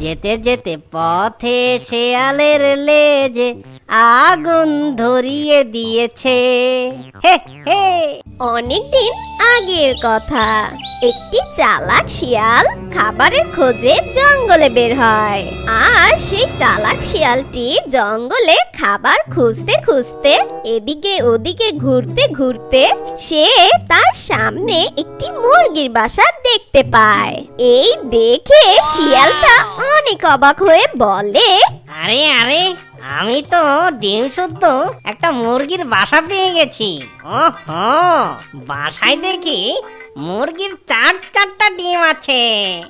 যেতে যেতে পথে শেয়ালের লেজে আগুন ধরিয়ে দিয়েছে। হে হে। অনেকদিন আগের কথা। একটি চালাক শিয়াল খাবারের খোঁজে জঙ্গলে বের হয়। আর সেই চালাক শিয়ালটি জঙ্গলে খাবার খুঁজতে খুঁজতে এদিকে ওদিকে ঘুরতে ঘুরতে সে তার সামনে একটি মুরগির বাসা দেখতে পায়। এই দেখে শিয়ালটা অনেক অবাক হয়ে বলে, আরে আরে, আমি তো ডিম শুদ্ধ একটা মুরগির বাসা পেয়ে গেছি। ওহো, বাসায় দেখি মুরগির চারটা ডিম আছে।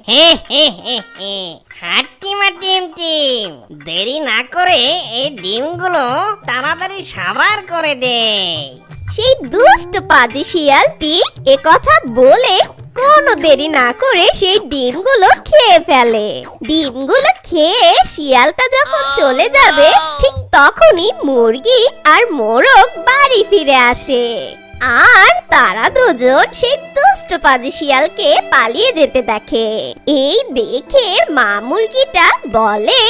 হে হে হে হে, হাট্টিমা টিম টিম, দেরি না করে এই ডিমগুলো তাড়াতাড়ি সাবার করে দে। সেই দুষ্ট পাজি শিয়ালটি একথা বলে কোনো দেরি না করে সেই ডিমগুলো খেয়ে ফেলে। ডিমগুলো খেয়ে শিয়ালটা যখন চলে যাবে ঠিক তখনই মুরগি আর মোরগ বাড়ি ফিরে আসে। আর তারা দুজন সেই দুষ্ট পাজি শিয়ালকে পালিয়ে যেতে দেখে। এই দেখে মা মুরগিটা বলে,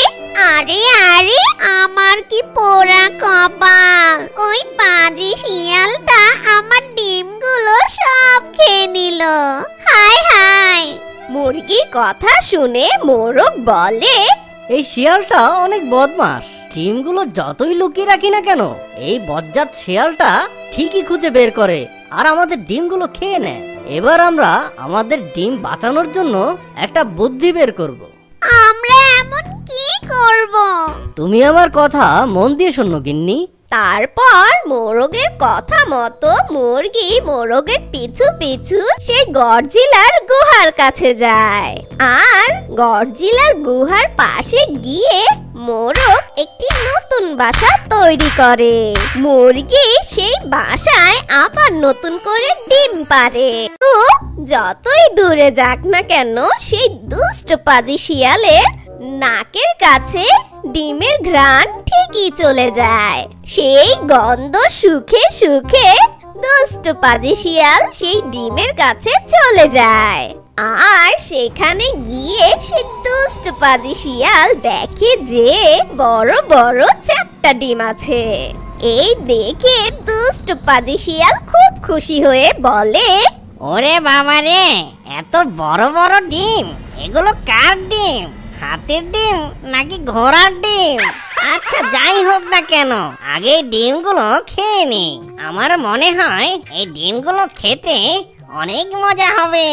আরে আরে, আমার কি পোড়া কপাল, ওই পাজি শিয়ালটা আমার ডিমগুলো সব খেয়ে নিল। হায় হায়। মুরগির কথা শুনে মোরগ বলে, এই শিয়ালটা অনেক বদমাশ। ডিমগুলো যতই লুকিয়ে রাখি না কেন, এই বজ্জাত শিয়ালটা ঠিকই খুঁজে বের করে আর আমাদের ডিমগুলো খেয়ে নেয়। এবার আমরা আমাদের ডিম বাঁচানোর জন্য একটা বুদ্ধি বের করব। আমরা এমন কি করব? তুমি আমার কথা মন দিয়ে শোনো গিন্নি। তারপর মোরগের কথা মতো মুরগি মোরগের পিছু পিছু সেই গডজিলার গুহার কাছে যায়। আর গডজিলার গুহার পাশে গিয়ে মোরগ একটি নতুন বাসা তৈরি করে। মুরগি সেই বাসায় আবার নতুন করে ডিম পাড়ে। তো যতই দূরে যাক না কেন, সেই দুষ্ট পাজি শিয়ালের নাকের কাছে ডিমের ঘ্রাণ ঠিকই চলে যায়। সেই গন্ধ শুকে শুকে দুষ্ট পাজি শিয়াল সেই ডিমের কাছে চলে যায়। আর সেখানে গিয়ে সেই দুষ্ট পাজি শিয়াল দেখে যে বড় বড় 4টা ডিম আছে। এই দেখে দুষ্ট পাজি শিয়াল খুব খুশি হয়ে বলে, ওরে বাবা রে, এত বড় বড় ডিম, এগুলো কার ডিম? হাতির ডিম নাকি ঘোড়ার ডিম? আচ্ছা, যাই হোক না কেন, আগে ডিমগুলো খেয়ে নি। আমার মনে হয় এই ডিমগুলো খেতে অনেক মজা হবে।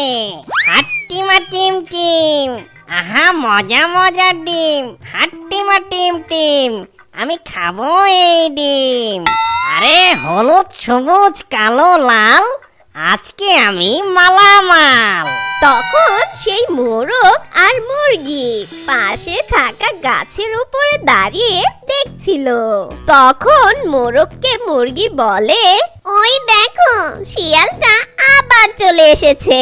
হাট্টিমা টিম টিম, আহা মজা মজার ডিম। হাট্টিমা টিম টিম, আমি খাবো এই ডিম। আরে হলুদ সবুজ কালো লাল, আজকে আমি মালামাল। তখন সেই মোরগ আর মুরগি পাশে থাকা গাছের উপরে দাঁড়িয়ে দেখছিল। তখন মোরগকে মুরগি বলে, ওই দেখো, শিয়ালটা আবার চলে এসেছে।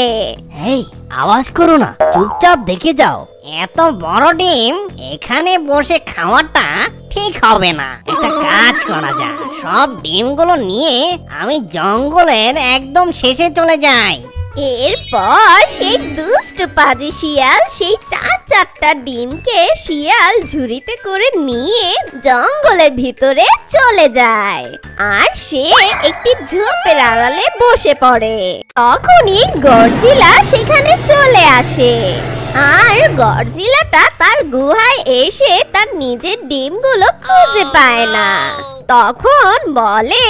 এই, আওয়াজ করো না, চুপচাপ দেখে যাও। এত বড় ডিম এখানে বসে খাওয়াটা ঠিক হবে না। একটা কাজ করা যায়, সব ডিমগুলো নিয়ে আমি জঙ্গলের একদম শেষে চলে যাই। এরপর সেই দুষ্ট পাজি শিয়াল সেই 4টা ডিমকে শিয়াল ঝুড়িতে করে নিয়ে জঙ্গলের ভিতরে চলে যায়। আর সে একটি ঝোপের আড়ালে বসে পড়ে। তখনই গডজিলা সেখানে চলে আসে। আর গডজিলাটা তার গুহায় এসে তার নিজের ডিমগুলো খুঁজে পায় না। তখন বলে,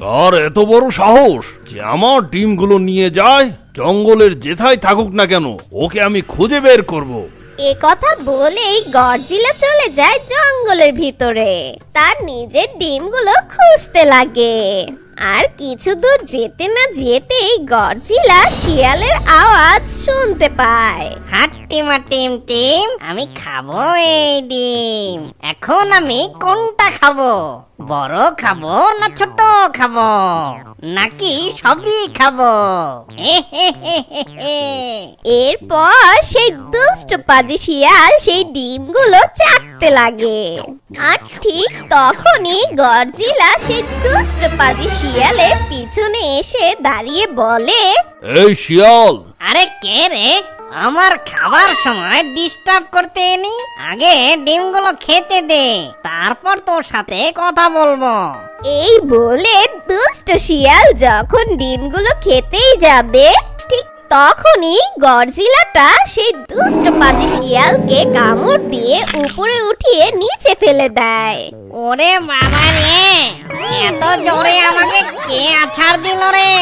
কার এত বড় সাহস যে আমার ডিমগুলো নিয়ে যায়? জঙ্গলের যেথায় থাকুক না কেন, ওকে আমি খুঁজে বের করব। এ কথা বলেই গডজিলা চলে যায় জঙ্গলের ভিতরে। তার নিজের ডিমগুলো খুঁজতে লাগে। আর কিছু দূর যেতে না যেতেই গডজিলা শিয়ালের আওয়াজ শুনতে পায়। হাট্টিমা টিম টিম, আমি খাবো এই ডিম। এখন আমি কোনটা খাবো? বড় খাবো না ছোট খাবো, নাকি সবই খাবো? এরপর সেই দুষ্ট পাজি শিয়াল সেই ডিমগুলো চাটতে লাগে। আর ঠিক তখনই গডজিলা সেই দুষ্ট পাজি শিয়ালের পিছনে এসে দাঁড়িয়ে বলে, এই শিয়াল! আরে কে রে? আমার খাবার সময় ডিস্টার্ব করতে এনি, আগে ডিমগুলো খেতে দে, তারপর তোর সাথে কথা বলবো। এই বলে দুষ্ট শিয়াল যখন ডিমগুলো খেতেই যাবে, ঠিক তখনই গডজিলাটা সেই দুষ্ট পাজি শিয়ালকে কামড় দিয়ে উপরে উঠিয়ে নিচে ফেলে দেয়। ওরে বাবা রে, এত জোরে আমাকে কে আছাড় দিল রে?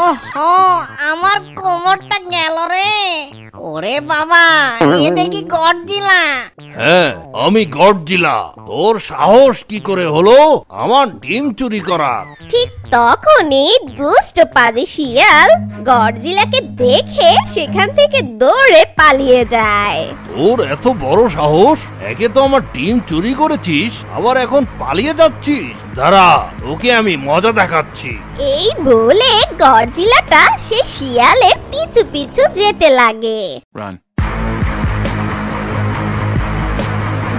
ওহো, আমার কোমরটা গেল রে। ওরে বাবা, এ দেখি গডজিলা। হ্যাঁ, আমি গডজিলা। তোর সাহস কি করে হলো আমার ডিম চুরি করার? ঠিক তখনই দুষ্ট পাজি শিয়াল গডজিলাকে দেখে সেখান থেকে দৌড়ে পালিয়ে যায়। তোর এত বড় সাহস! একে তো আমার ডিম চুরি করেছিস, আবার এখন পালিয়ে যাচ্ছিস। দাঁড়া, তোকে আমি মজা দেখাচ্ছি। এই বলে গডজিলাটা সেই শিয়ালের পিছু পিছু যেতে লাগে।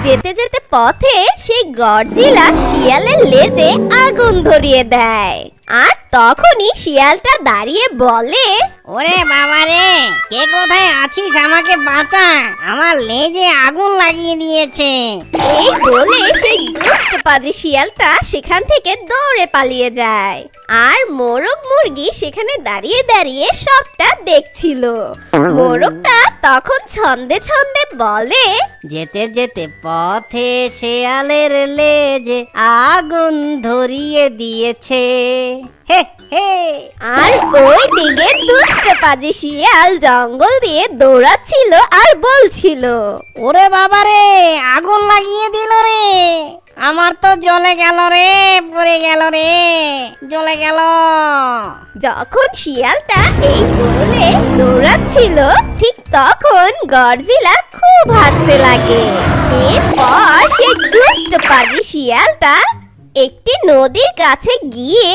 যেতে যেতে পথে সেই গডজিলা শিয়ালের লেজে আগুন ধরিয়ে দেয়। আর তখনই শিয়ালটা দাঁড়িয়ে বলে, ওরে বাবা রে, কে কোথায় আছিস? আমাকে বাঁচা, আমার লেজে আগুন লাগিয়ে দিয়েছে। এই বলে সেই দুষ্ট পাজি শিয়ালটা সেখান থেকে দৌড়ে পালিয়ে যায়। আর মোরগ মুরগি সেখানে দাঁড়িয়ে দাঁড়িয়ে সবটা দেখছিল। মোরগটা তখন ছন্দে ছন্দে বলে, যেতে যেতে পথে শেয়ালের লেজে আগুন ধরিয়ে দিয়েছে। হে হে। আর ওই দিকে দুষ্ট পাজি শিয়াল জঙ্গল দিয়ে দৌড়াচ্ছিল আর বলছিল, ওরে বাবা রে, আগুন লাগিয়ে দিল রে, আমার তো জ্বলে গেল রে, পড়ে গেল রে, জ্বলে গেল। যখন শিয়ালটা এই বলে দৌড়াচ্ছিল, ঠিক তখন গডজিলা খুব হাসতে লাগে। এরপর সেই দুষ্ট পাজি শিয়ালটা একটি নদীর কাছে গিয়ে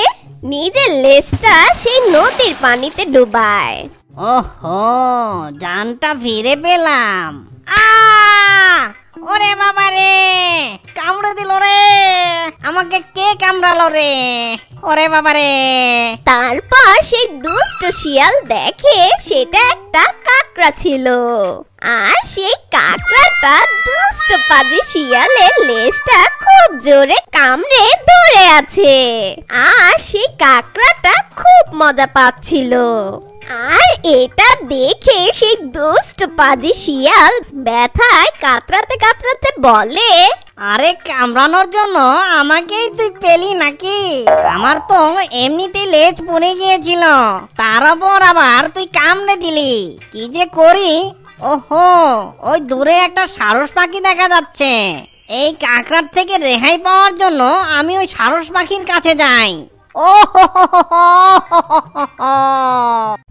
নিজের লেজটা সেই নদীর পানিতে ডুবায়। ওহো, জানটা ফিরে পেলাম। ওরে বাবা রে, কামড়ে দিল রে, আমাকে কে কামড়ালো রে? ওরে বাবা রে। তারপর সেই দুষ্ট শিয়াল দেখে সেটা একটা কাকড়া ছিল। আর সেই কাকড়াটা দুষ্ট পাজি শিয়ালের লেজটা খুব জোরে কামড়ে ধরে আছে। আর সেই কাকড়াটা খুব মজা পাচ্ছিল। আর এটা দেখে সেই দুষ্ট পাজি শিয়াল ব্যথায় কাতরাতে কাতরাতে বলে, আরে কামড়ানোর জন্য আমাকেই তুই পেলি নাকি? আমার তো এমনিতেই লেজ পড়ে গিয়েছিল, তার উপর আবার তুই কামড়ে দিলি, কি যে করি। ওহো, ওই দূরে একটা সারস পাখি দেখা যাচ্ছে। এই কাকড়ার থেকে রেহাই পাওয়ার জন্য আমি ওই সারস পাখির কাছে যাই। ও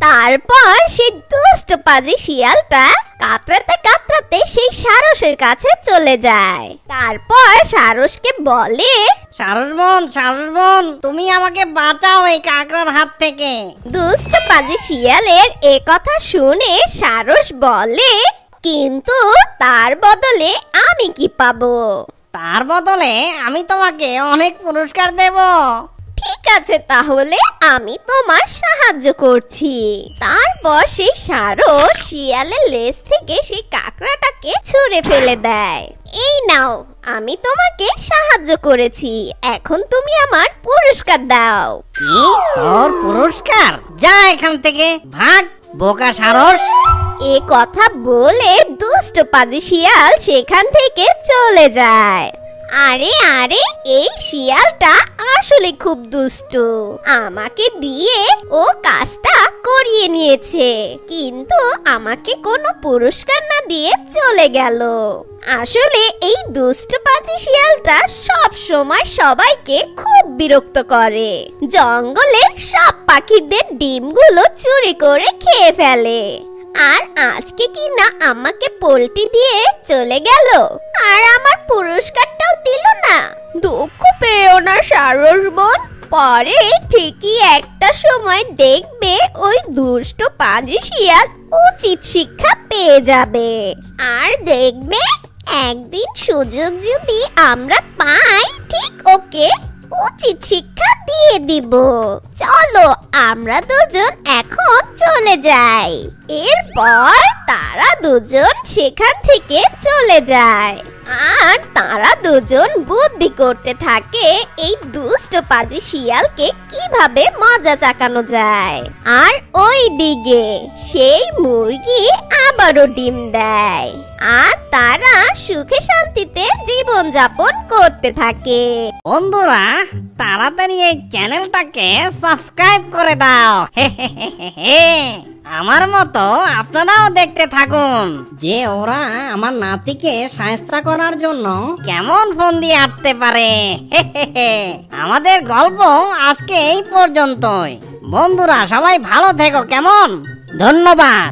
তারপর সেই দুষ্ট পাজি শিয়ালটা কাতরাতে কাতরাতে সেই সারসের কাছে চলে যায়। তারপর সারসকে বলে, সারস বোন, তুমি আমাকে বাঁচাও এই কাকড়ার হাত থেকে। দুষ্ট পাজি শিয়ালের এ কথা শুনে সারস বলে, কিন্তু তার বদলে আমি কি পাবো? তার বদলে আমি তোমাকে অনেক পুরস্কার দেব। ঠিক আছে, তাহলে আমি তোমার সাহায্য করছি। তারপর সেই সারস শিয়ালের লেজ থেকে সেই কাকড়াটাকে ছুঁড়ে ফেলে দেয়। এই নাও, আমি তোমাকে সাহায্য করেছি, এখন তুমি আমার পুরস্কার দাও। কি? তোর পুরস্কার? যা এখান থেকে, ভাগ বোকা সারস। এ কথা বলে দুষ্ট পাজি শিয়াল সেখান থেকে চলে যায়। আরে আরে, এই শিয়ালটা আসলে খুব দুষ্টু। আমাকে দিয়ে ও কাজটা করিয়ে নিয়েছে, কিন্তু আমাকে কোনো পুরস্কার না দিয়ে চলে গেল। আসলে এই দুষ্ট পাজি শিয়ালটা সব সময় সবাইকে খুব বিরক্ত করে। জঙ্গলের সব পাখিদের ডিমগুলো চুরি করে খেয়ে ফেলে। আর আজকে কি না আমাকে পোল্টি দিয়ে চলে গেল, আর আমার পুরস্কারটাও দিল না। দুঃখ পেও না সারস বোন, পরে ঠিকই একটা সময় দেখবে ওই দুষ্ট পাজি শিয়াল উচিত শিক্ষা পেয়ে যাবে। আর দেখবে একদিন সুযোগ যদি আমরা পাই, ঠিক ওকে উচিত শিক্ষা দিয়ে দিব। চলো আমরা দুজন এখন চলে যাই। এরপর তারা দুজন সেখান থেকে চলে যায় আর তারা দুজন বুদ্ধি করতে থাকে এই দুষ্ট পাজি শিয়ালকে কিভাবে মজা চাকানো যায়। আর ওই দিকে সেই মুরগি আবারও ডিম দেয় আর তারা সুখে শান্তিতে জীবন যাপন করতে থাকে। বন্ধুরা তাড়াতাড়ি এই চ্যানেলটাকে সাবস্ক্রাইব করে দাও। আমার মতো আপনারাও দেখতে থাকুন যে ওরা আমার নাতিকে শায়েস্তা করার জন্য কেমন ফোন দিয়ে আটতে পারে। আমাদের গল্প আজকে এই পর্যন্তই। বন্ধুরা সবাই ভালো থেকো, কেমন? ধন্যবাদ।